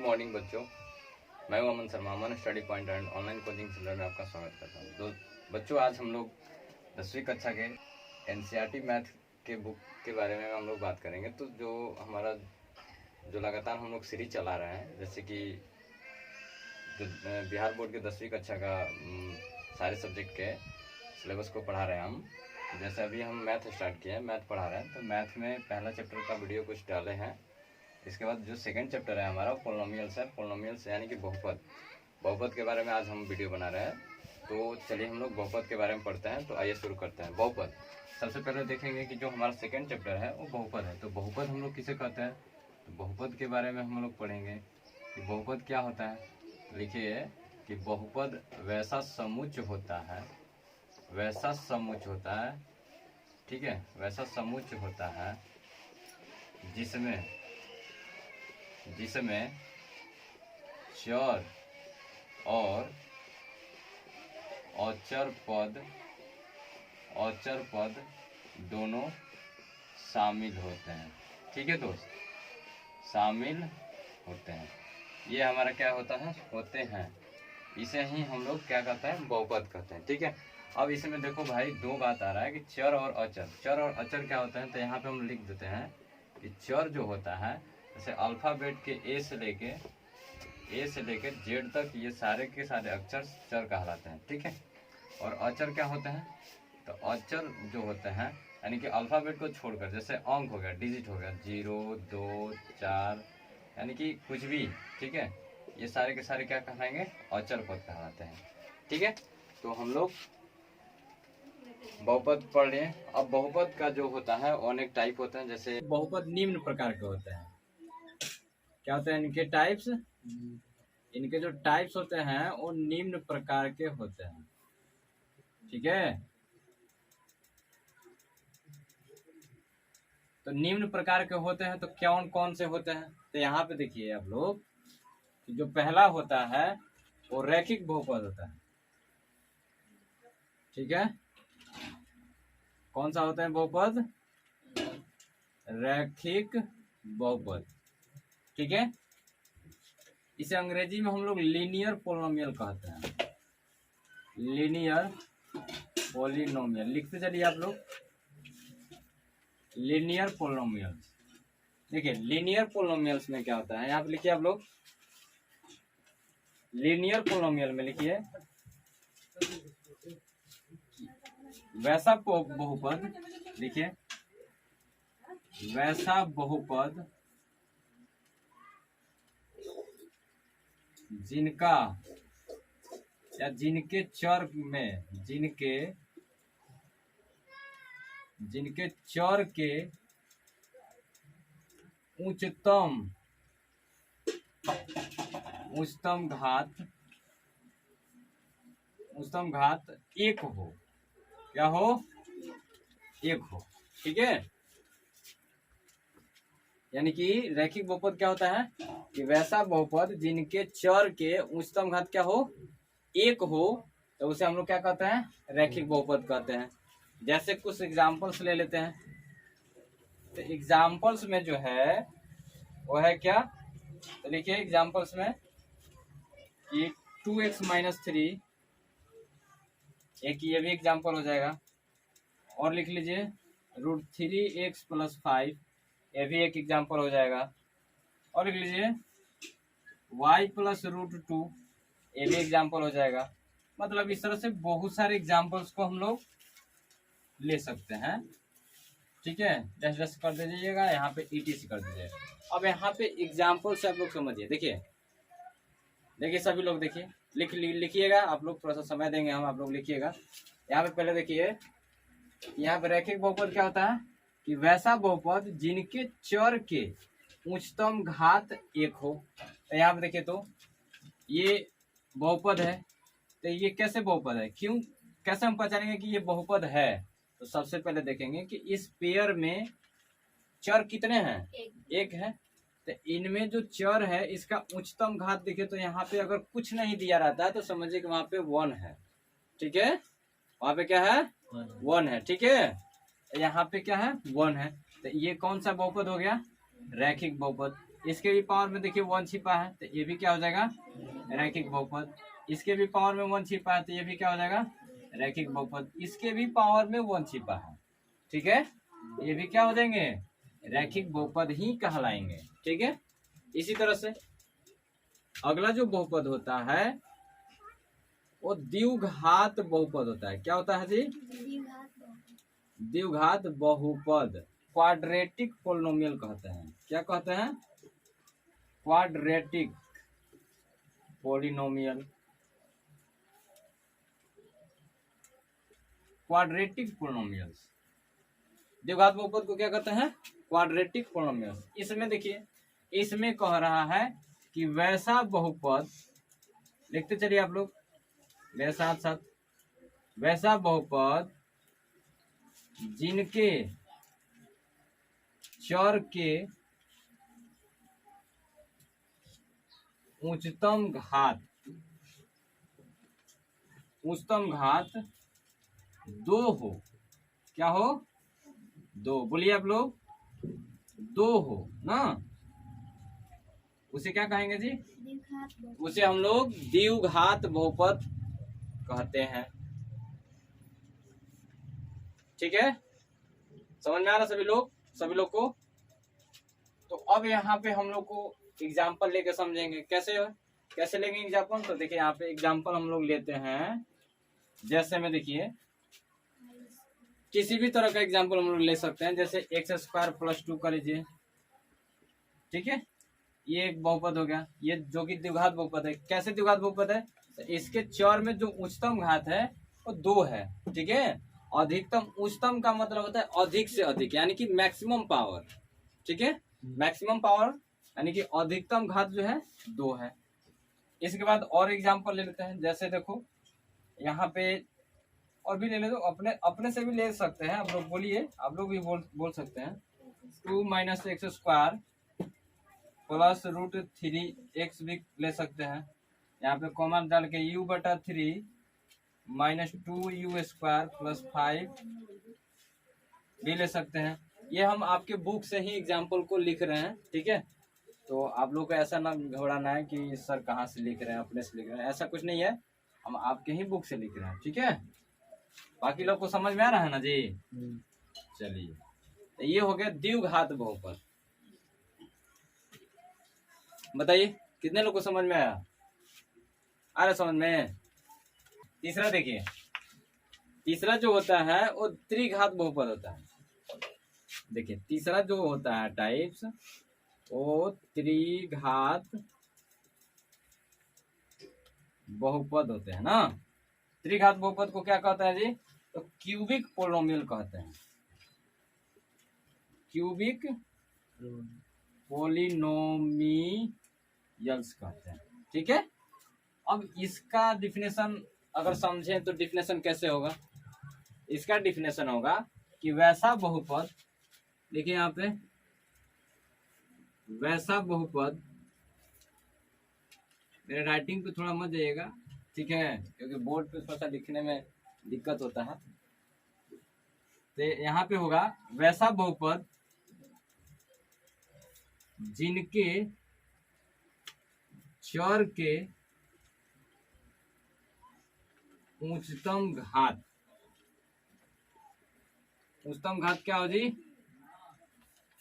Morning बच्चों, मैं हूं Aman Sharma. Aman study point and online coaching centre में आपका स्वागत करता हूं। तो बच्चों, आज हम लोग 10वीं कक्षा के एनसीईआरटी मैथ के बुक के बारे में हम लोग बात करेंगे। तो जो लगातार हम लोग सीरीज चला रहे हैं, जैसे कि जो बिहार बोर्ड के 10वीं कक्षा का सारे सब्जेक्ट के सिलेबस को पढ़ा रहे हैं हम। जैसे अभी हम मैथ स्टार्ट किए हैं, मैथ पढ़ा रहे हैं, तो मैथ में पहला चैप्टर का वीडियो कुछ डाले हैं। इसके बाद जो सेकंड चैप्टर है हमारा पोलिनोमियल्स है। पोलिनोमियल्स यानी कि बहुपद के बारे में आज हम वीडियो बना रहे हैं। तो चलिए हम लोग बहुपद के बारे में पढ़ते हैं। तो आइए शुरू करते हैं। बहुपद सबसे पहले देखेंगे कि जो हमारा सेकंड चैप्टर है वो बहुपद है। तो बहुपद हम लोग किसे कहते हैं, तो बहुपद के बारे में हम लोग पढ़ेंगे कि बहुपद क्या होता है। तो लिखिए कि बहुपद वैसा समुच्च होता है, वैसा समुच्च होता है, ठीक है, वैसा समुच्च होता है जिसमें चर और अचर पद दोनों शामिल होते हैं। ठीक है दोस्त, शामिल होते हैं। ये हमारा क्या होता है, होते हैं। इसे ही हम लोग क्या कहते हैं, बहुपद कहते हैं। ठीक है। अब इसमें देखो भाई, दो बात आ रहा है कि चर और अचर। चर और अचर क्या होता है, तो यहाँ पे हम लिख देते हैं कि चर जो होता है, जैसे अल्फ़ाबेट के ए से लेके जेड तक, ये सारे के सारे अक्षर चर कहलाते हैं। ठीक है। और अचर क्या होते हैं, तो अचर जो होते हैं यानी कि अल्फ़ाबेट को छोड़कर, जैसे अंक हो गया, डिजिट हो गया, 0, 2, 4, यानी कि कुछ भी, ठीक है, ये सारे के सारे क्या कहलाएंगे, अचर पद कहलाते हैं। ठीक है। तो हम लोग बहुपद पढ़ लिए। अब बहुपद का जो होता है अनेक टाइप होते हैं। जैसे बहुपद निम्न प्रकार के होते हैं। क्या होते हैं इनके टाइप्स, इनके जो टाइप्स होते हैं वो निम्न प्रकार के होते हैं। ठीक है। तो निम्न प्रकार के होते हैं तो कौन कौन से होते हैं, तो यहाँ पे देखिए आप लोग, जो पहला होता है वो रैखिक बहुपद होता है। ठीक है। कौन सा होता है बहुपद, रैखिक बहुपद। ठीक है। इसे अंग्रेजी में हम लोग लीनियर पोलिनोमियल कहते हैं। लीनियर पोलिनोमियल लिखते चलिए आप लोग, लीनियर पोलिनोमियल्स। देखिए लीनियर पोलिनोमियल्स में क्या होता है, यहाँ पे लिखिए आप लोग, लीनियर पोलिनोमियल में लिखिए वैसा बहुपद, लिखिए वैसा बहुपद जिनका या जिनके चर में, जिनके चर के उच्चतम घात एक हो। क्या हो, एक हो। ठीक है। यानी कि रैखिक बहुपद क्या होता है कि वैसा बहुपद जिनके चर के उच्चतम घात क्या हो, एक हो, तो उसे हम लोग क्या कहते हैं, रैखिक बहुपद कहते हैं। जैसे कुछ एग्जांपल्स ले लेते हैं। तो एग्जांपल्स में जो है वो है क्या, तो लिखिए एग्जांपल्स में कि 2x - 3, एक ये भी एग्जांपल हो जाएगा। और लिख लीजिए √3x + 5, ये भी एक एग्जांपल हो जाएगा। और लिख लीजिए y + √2, ये भी एग्जांपल हो जाएगा। मतलब इस तरह से बहुत सारे एग्जांपल्स को हम लोग ले सकते हैं। ठीक है। डैश कर दीजिएगा, यहाँ पे ETC कर दीजिएगा। अब यहाँ पे एग्जांपल से आप लोग समझिए। देखिए सभी लोग देखिए, लिखिएगा आप लोग, थोड़ा सा समय देंगे हम, आप लोग लिखिएगा। यहाँ पे पहले देखिए, यहाँ पे रैखिक बहुपद क्या होता है कि वैसा बहुपद जिनके चर के उच्चतम घात एक हो। तो यहाँ पे देखिए, तो ये बहुपद है, तो ये कैसे बहुपद है, क्यों, कैसे हम पहचानेंगे कि ये बहुपद है। तो सबसे पहले देखेंगे कि इस पेयर में चर कितने हैं, एक है। तो इनमें जो चर है इसका उच्चतम घात देखिए, तो यहाँ पे अगर कुछ नहीं दिया रहता है तो समझिए कि वहां पे 1 है। ठीक है। वहां पे क्या है, 1 है। ठीक है। यहाँ पे क्या है, 1 है। तो ये कौन सा बहुपद हो गया, रैखिक बहुपद। इसके भी पावर में देखिए 1 छिपा है, तो ये भी क्या हो जाएगा, रैखिक बहुपद। इसके भी पावर में 1 छिपा है, तो ये भी क्या हो जाएगा, रैखिक बहुपद। इसके भी पावर में 1 छिपा है, ठीक है, ये भी क्या हो जाएंगे, रैखिक बहुपद ही कहलाएंगे, ठीक है। इसी तरह से अगला जो बहुपद होता है वो द्विघात बहुपद होता है। क्या होता है जी, द्विघात बहुपद, क्वाड्रेटिक पोलिनोमियल कहते हैं। क्या कहते हैं, क्वाड्रेटिक पोलिनोमियल, क्वाड्रेटिक पोलिनोमियल्स। द्विघात बहुपद को क्या कहते हैं, क्वाड्रेटिक पोलिनोमियल्स। इसमें देखिए, इसमें कह रहा है कि वैसा बहुपद, लिखते चलिए आप लोग मेरे साथ साथ, वैसा बहुपद जिनके चर के उच्चतम घात 2 हो। क्या हो, 2, बोलिए आप लोग, 2 हो ना, उसे क्या कहेंगे जी, उसे हम लोग द्विघात बहुपद कहते हैं, ठीक है। समझ में आ रहा सभी लोग को। तो अब यहाँ पे हम लोग को एग्जाम्पल लेके समझेंगे, कैसे लेंगे एग्जाम्पल। तो देखिए यहाँ पे एग्जाम्पल हम लोग लेते हैं, जैसे में देखिए किसी भी तरह का एग्जाम्पल हम लोग ले सकते हैं, जैसे x² + 2 कर लीजिए, ठीक है। ये एक बहुपद हो गया, ये जो कि द्विघात बहुपद है। कैसे द्विघात बहुपद है, तो इसके चर में जो उच्चतम घात है वो 2 है, ठीक है। अधिकतम, उच्चतम का मतलब होता है अधिक से अधिक, यानी कि मैक्सिमम पावर, ठीक है। मैक्सिमम पावर यानी कि अधिकतम घात जो है 2 है। इसके बाद और एग्जाम्पल ले लेते हैं, जैसे देखो यहाँ पे और भी ले ले, तो अपने से भी ले सकते हैं आप लोग, बोलिए, आप लोग भी बोल सकते हैं। 2 - x² + √3x भी ले सकते हैं। यहाँ पे कॉमन डाल के u/3 - 2u² + 5 भी ले सकते हैं। ये हम आपके बुक से ही एग्जाम्पल को लिख रहे हैं, ठीक है। तो आप लोग को ऐसा ना घबराना है कि सर कहाँ से लिख रहे हैं, अपने से लिख रहे हैं, ऐसा कुछ नहीं है, हम आपके ही बुक से लिख रहे हैं, ठीक है। बाकी लोग को समझ में आ रहा है ना जी। चलिए, तो ये हो गया द्विघात बहुपद। बताइए कितने लोग को समझ में आया, आ रहा समझ में। तीसरा देखिए, तीसरा जो होता है वो त्रिघात बहुपद होता है। देखिए तीसरा जो होता है टाइप्स, वो त्रिघात बहुपद होते हैं ना। त्रिघात बहुपद को क्या कहता है जी, तो क्यूबिक पोलिनोमियल कहते हैं, क्यूबिक पोलिनोमियल्स कहते हैं, ठीक है। अब इसका डिफिनेशन अगर समझें तो डिफिनेशन कैसे होगा, इसका डिफिनेशन होगा कि वैसा बहुपद, देखिए यहाँ पे वैसा बहुपद, मेरे राइटिंग पे थोड़ा मत जाइएगा, ठीक है, क्योंकि बोर्ड पे थोड़ा सा लिखने में दिक्कत होता है। तो यहाँ पे होगा वैसा बहुपद जिनके चर के उच्चतम घात क्या हो जी,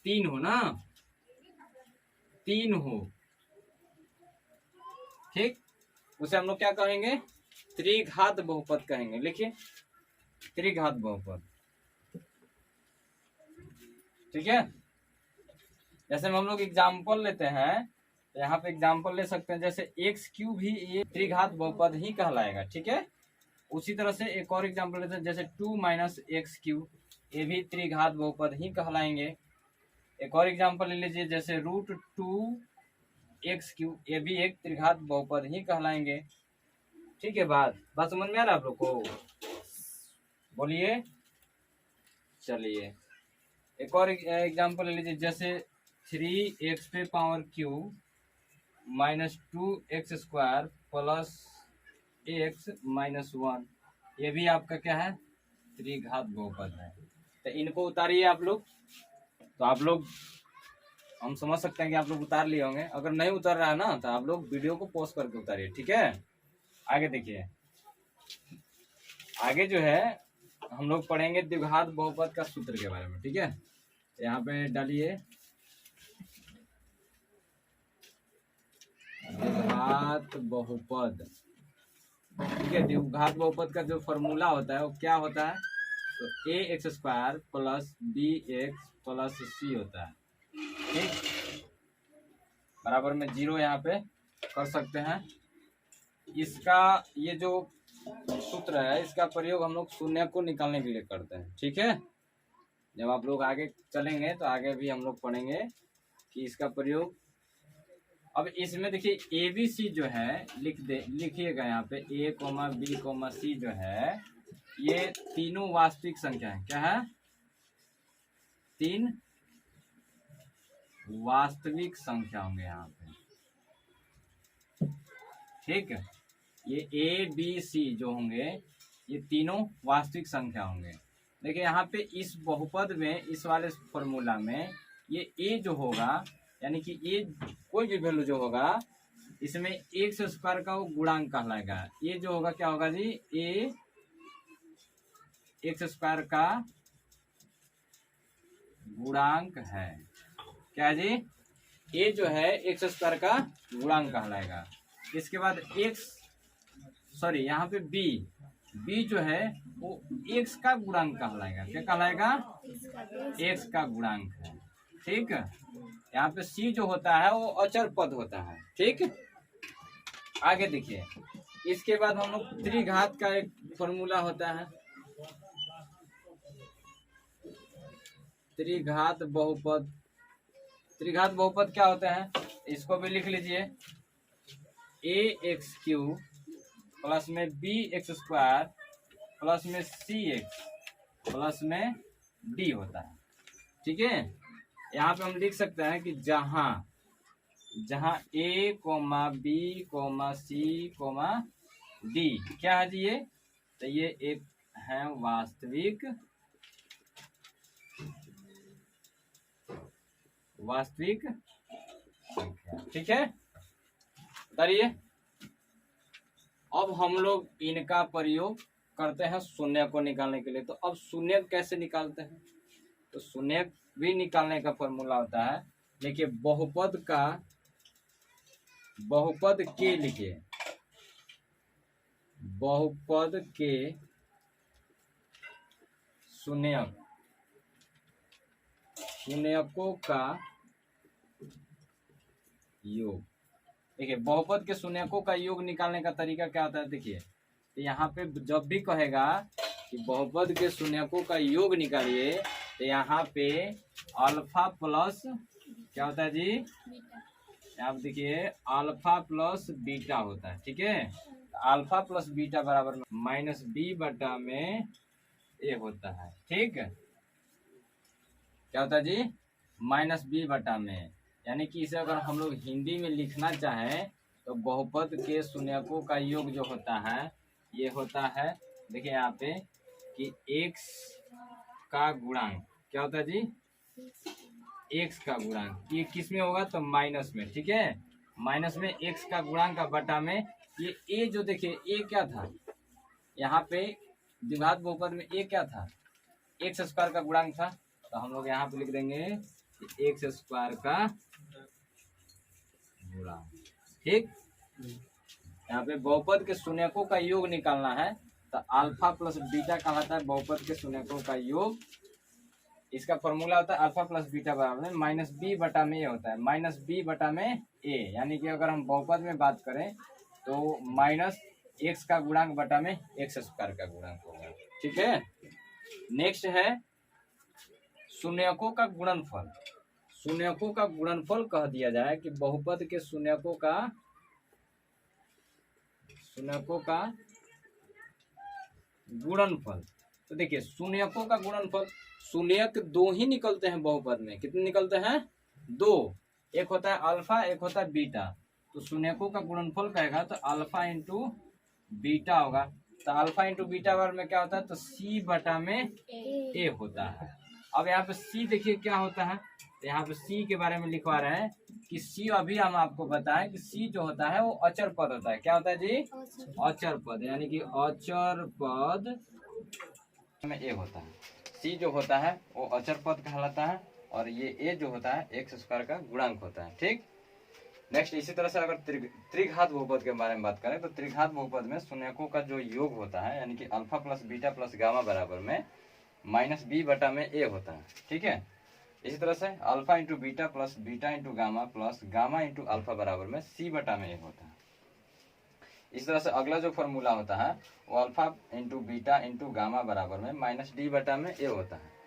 3 हो ना, 3 हो, ठीक। उसे हम लोग क्या कहेंगे, त्रिघात बहुपद कहेंगे। लिखिए त्रिघात बहुपद, ठीक है। जैसे हम लोग एग्जाम्पल लेते हैं, तो यहाँ पे एग्जाम्पल ले सकते हैं, जैसे x³ भी ये त्रिघात बहुपद ही कहलाएगा, ठीक है। उसी तरह से एक और एग्जाम्पल लेते हैं, जैसे 2 - x³, ये भी त्रिघात बहुपद ही कहलाएंगे। एक और एग्जाम्पल ले लीजिए, जैसे √2x³, ये भी एक त्रिघात बहुपद ही कहलाएंगे, ठीक है। बात समझ में आ रहा है आप लोग को, बोलिए। चलिए एक और एग्जाम्पल ले लीजिए, जैसे 3x³ - 2x² + x - 1, ये भी आपका क्या है, त्रिघात बहुपद है। तो इनको उतारिए आप लोग, तो आप लोग हम समझ सकते हैं कि आप लोग उतार लिए होंगे। अगर नहीं उतर रहा है ना तो आप लोग वीडियो को पॉज करके उतारिए, ठीक है। आगे देखिए, आगे जो है हम लोग पढ़ेंगे द्विघात बहुपद का सूत्र के बारे में, ठीक है। यहाँ पे डालिए द्विघात बहुपद, ठीक है। द्विघात बहुपद का जो फॉर्मूला होता है वो क्या होता है, तो a x square plus b x plus c होता है, ठीक। बराबर में 0 यहाँ पे कर सकते हैं। इसका ये जो सूत्र है इसका प्रयोग हम लोग शून्य को निकालने के लिए करते हैं, ठीक है। जब आप लोग आगे चलेंगे तो आगे भी हम लोग पढ़ेंगे कि इसका प्रयोग। अब इसमें देखिए ए बी सी जो है लिखिएगा यहाँ पे ए कोमा बी कोमा सी जो है ये तीनों वास्तविक संख्या है। क्या है, 3 वास्तविक संख्या होंगे यहाँ पे, ठीक है। ये ए बी सी जो होंगे ये तीनों वास्तविक संख्या होंगे। देखिए यहाँ पे इस बहुपद में, इस वाले फॉर्मूला में ये ए जो होगा यानी कि ए कोई भी वैल्यू जो होगा इसमें एक्स स्क्वायर का वो गुणांक कहलाएगा। ये जो होगा क्या होगा जी, ए एक्स स्क्वायर का गुणांक है। क्या है जी, ए जो है एक्स स्क्वायर का गुणांक कहलाएगा। इसके बाद एक्स सॉरी यहाँ पे बी जो है वो एक्स का गुणांक कहलाएगा। क्या कहलाएगा, एक्स का गुणांक है, ठीक है। यहाँ पे सी जो होता है वो अचर पद होता है, ठीक। आगे देखिए, इसके बाद हम लोग त्रिघात का एक फॉर्मूला होता है, त्रिघात बहुपद। त्रिघात बहुपद क्या होता है, इसको भी लिख लीजिए, ए एक्स क्यू प्लस में बी एक्स स्क्वायर प्लस में सी एक्स प्लस में डी होता है, ठीक है। यहाँ पे हम लिख सकते हैं कि जहां a comma b comma c comma d क्या है जी, ये तो ये एक है वास्तविक संख्या, ठीक है। बताइए, अब हम लोग इनका प्रयोग करते हैं शून्य को निकालने के लिए। तो अब शून्य कैसे निकालते हैं, तो शून्य भी निकालने का फॉर्मूला होता है। देखिए बहुपद के लिखिए, बहुपद के शून्यकों का योग। देखिए बहुपद के शून्यकों का योग निकालने का तरीका क्या होता है, देखिए तो यहाँ पे जब भी कहेगा कि बहुपद के शून्यकों का योग निकालिए तो यहाँ पे अल्फा प्लस क्या होता है जी, आप देखिए अल्फा प्लस बीटा होता है, ठीक है। अल्फा प्लस बीटा बराबर में माइनस बी बटा में ए होता है, ठीक है। क्या होता है जी, माइनस बी बटा में। यानी कि इसे अगर हम लोग हिंदी में लिखना चाहें तो बहुपद के शून्यकों का योग जो होता है ये होता है, देखिए यहाँ पे कि x का गुणांक क्या होता है जी, x का गुणांक। ये किस में होगा, तो माइनस में, ठीक है। माइनस में x का गुणांक का बटा में ये a जो देखिए a क्या था, यहाँ पे द्विघात बहुपद में a क्या था, एक्स स्क्वायर का गुणांक था। तो हम लोग यहाँ पे लिख देंगे एक्स स्क्वायर का गुणांक, ठीक। यहाँ पे बहुपद के शून्यकों का योग निकालना है तो अल्फा प्लस बीटा कहलाता है बहुपद के शून्यकों का योग। इसका फॉर्मूला होता है अल्फा प्लस बीटा बराबर में माइनस बी बटा में ए होता है, माइनस बी बटा में ए। यानी कि अगर हम बहुपद में बात करें तो माइनस एक्स का गुणांक बटा में एक्स स्क्वायर का गुणांक होगा, ठीक है। नेक्स्ट है शून्यकों का गुणनफल। शून्यकों का गुणनफल कह दिया जाए कि बहुपद के शून्यकों का गुणनफल। तो देखिए शून्यकों का गुणनफल, शून्यक दो ही निकलते हैं बहुपद में। कितने निकलते हैं, दो। एक होता है अल्फा, एक होता है बीटा। तो शून्यकों का गुणनफल कहेगा तो अल्फा इंटू बीटा होगा। तो अल्फा इंटू बीटा बार में क्या होता है, तो सी बटा में ए होता है। अब यहाँ पे सी देखिए क्या होता है, तो यहाँ पे सी के बारे में लिखवा रहे हैं कि सी, अभी हम आपको बताएं कि सी जो होता है वो अचर पद होता है। क्या होता है जी? अचर पद, यानी कि अचर पद में ए होता है। सी जो होता है वो अचर पद कहलाता है, और ये ए जो होता है एक्स स्क्वायर का गुणांक होता है। ठीक, नेक्स्ट इसी तरह से अगर त्रिघात बहुपद के बारे में बात करें तो त्रिघात बहुपद में शून्यकों का जो योग होता है, यानी कि alpha plus beta plus gamma बराबर में माइनस बी बटा में ए होता है। ठीक है, इसी तरह से alpha into beta plus beta into gamma plus gamma into alpha बराबर में सी बटा में ए होता है। इस तरह से अगला जो फॉर्मूला होता है वो alpha into beta into gamma बराबर में माइनस डी बटा में ए होता है।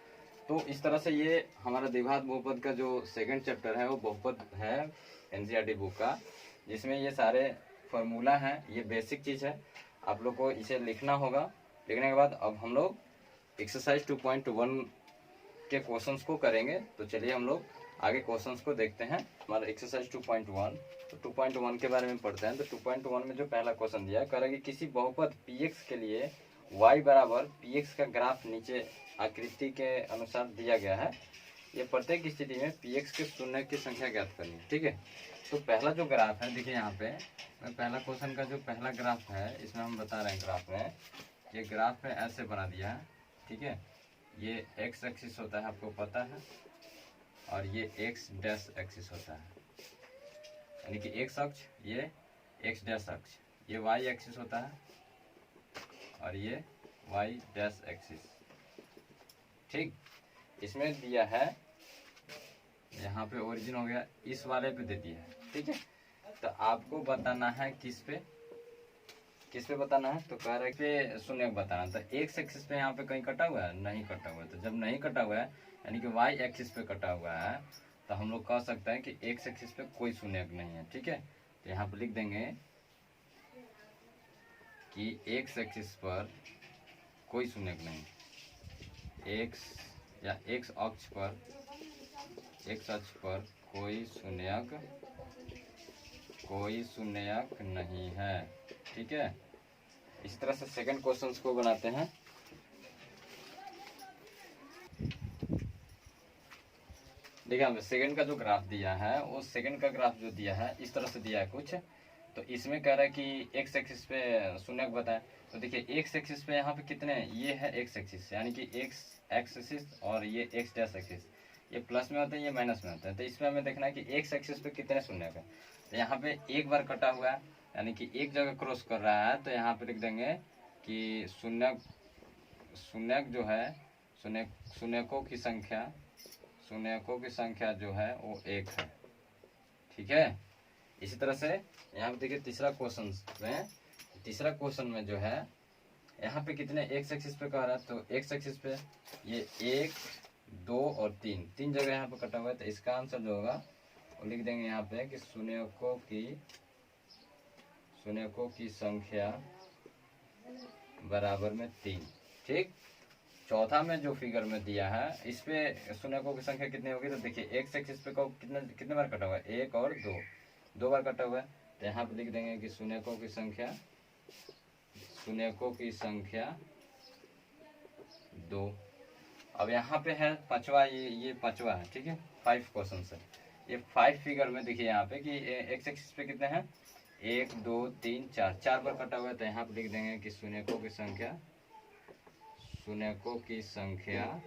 तो इस तरह से ये हमारा द्विघात बहुपद का जो सेकंड चैप्टर है वो बहुपद है एनसीईआरटी बुक का, जिसमें ये सारे फॉर्मूला हैं। ये बेसिक चीज़ है, आप लोग को इसे लिखना होगा। लिखने के बाद अब हम लोग एक्सरसाइज 2.1 के क्वेश्चंस को करेंगे। तो चलिए हम लोग आगे क्वेश्चंस को देखते हैं। हमारा एक्सरसाइज 2.1, तो 2.1 के बारे में पढ़ते हैं। तो 2.1 में जो पहला क्वेश्चन दिया है, कह रहा है कि किसी बहुपद px के लिए y बराबर px का ग्राफ नीचे आकृति के अनुसार दिया गया है। ये प्रत्येक स्थिति में px के शून्य की संख्या ज्ञात करनी है। ठीक है, तो पहला जो ग्राफ है, देखिए यहाँ पे पहला क्वेश्चन का जो पहला ग्राफ है, इसमें हम बता रहे हैं ग्राफ में, ये ग्राफ में ऐसे बना दिया है। ठीक है, ये एक्स एक्सिस होता है, आपको पता है, और ये एक्स डैश एक्सिस होता है, यानी कि एक्स अक्ष, ये एक्स डैश अक्ष, ये वाई एक्सिस होता है, और ये वाई डैश एक्सिस। ठीक, इसमें दिया है, यहाँ पे ओरिजिन हो गया, इस वाले पे दे दिया है। ठीक है, तो आपको बताना है किस पे बताना है, तो कह रहे पे शून्य बताना। तो एक्स एक्सिस पे यहाँ पे कहीं कटा हुआ है? नहीं कटा हुआ है। तो जब नहीं कटा हुआ है, यानी कि वाई एक्सिस पे कटा हुआ है, तो हम लोग कह सकते हैं कि एक्स एक्सिस पे कोई शून्य नहीं है। ठीक है, तो यहाँ पे लिख देंगे कि एक्स एक्सिस पर कोई शून्य नहीं, एक्स या एक्स अक्ष पर कोई शून्यक नहीं है। ठीक है, इसी तरह से सेकंड क्वेश्चन को बनाते हैं। देखिए हमें सेकंड का जो ग्राफ दिया है, वो सेकंड का ग्राफ जो दिया है इस तरह से दिया है कुछ। तो इसमें कह रहा है कि एक्स एक्सिस पे शून्यक बताएं। तो देखिए एक्स एक्सिस पे यहाँ पे कितने, ये है एक्स एक्सिस, यानी कि एक्स एक्सिस और ये एक्स डैश एक्सिस, ये प्लस में होते हैं, ये माइनस में होते हैं। तो इसमें हमें देखना है कि एक्स एक्सिस पे कितने शून्यक है। तो यहाँ पे एक बार कटा हुआ है, यानी कि एक जगह क्रॉस कर रहा है, तो यहाँ पे लिख देंगे कि शून्यक जो है, शून्यकों की संख्या जो है वो एक है। ठीक है, इसी तरह से यहाँ पे देखिए तीसरा क्वेश्चन में जो है, यहाँ पे कितने एक्स एक्सिस पे कह रहा है, तो एक्स एक्सिस पे ये 1, 2 और 3 जगह यहाँ पे कटा हुआ है। तो इसका आंसर जो होगा वो लिख देंगे यहाँ पे कि शून्यकों की संख्या बराबर में 3। ठीक, चौथा में जो फिगर में दिया है, इस पे शून्यकों की संख्या कितनी होगी, तो देखिए एक्स एक्सिस पे कितने बार कटा हुआ है, 1 और 2 बार कटा हुआ है। तो यहाँ पे लिख देंगे कि शून्यकों की संख्या 2। अब यहाँ पे है पांचवा, ये पांचवा है। ठीक है, 5 क्वेश्चन है, ये 5 फिगर में देखिए यहाँ पे कि एक्स एक्सिस पे कितने हैं, 1, 2, 3, 4 बार कटा हुआ है। तो यहाँ पे लिख देंगे कि शून्यकों की संख्या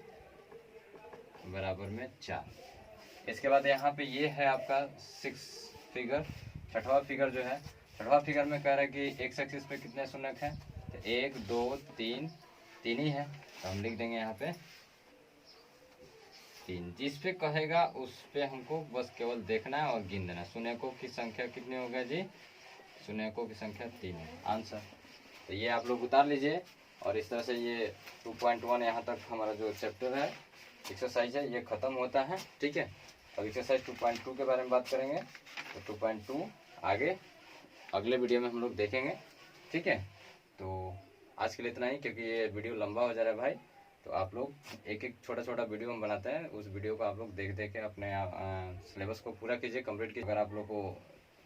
बराबर में 4। इसके बाद यहाँ पे ये है आपका 6 फिगर, छठवां फिगर जो है, छठवां फिगर में कह रहा है कि एक्स एक्सिस पे कितने शून्यक हैं, तो 1, 2, 3 ही है। तो हम लिख देंगे यहाँ पे 3। जिस पे कहेगा उस पे हमको बस केवल देखना है और गिन देना। शून्यकों की संख्या कितनी होगा जी, शून्यकों की संख्या 3 है आंसर। तो ये आप लोग उतार लीजिए, और इस तरह से ये 2.1 यहाँ तक हमारा जो चैप्टर है, एक्सरसाइज है, ये ख़त्म होता है। ठीक है, अब एक्सरसाइज 2.2 के बारे में बात करेंगे। तो 2.2 आगे अगले वीडियो में हम लोग देखेंगे। ठीक है, तो आज के लिए इतना ही, क्योंकि ये वीडियो लंबा हो जा रहा है भाई। तो आप लोग एक छोटा वीडियो हम बनाते हैं, उस वीडियो को आप लोग देख के अपने सिलेबस को पूरा कीजिए, कंप्लीट कीजिए। अगर आप लोग को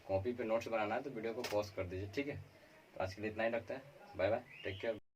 कॉपी पे नोट्स बनाना है तो वीडियो को पॉज कर दीजिए। ठीक है, तो आज के लिए इतना ही रखते हैं। Bye bye, take care.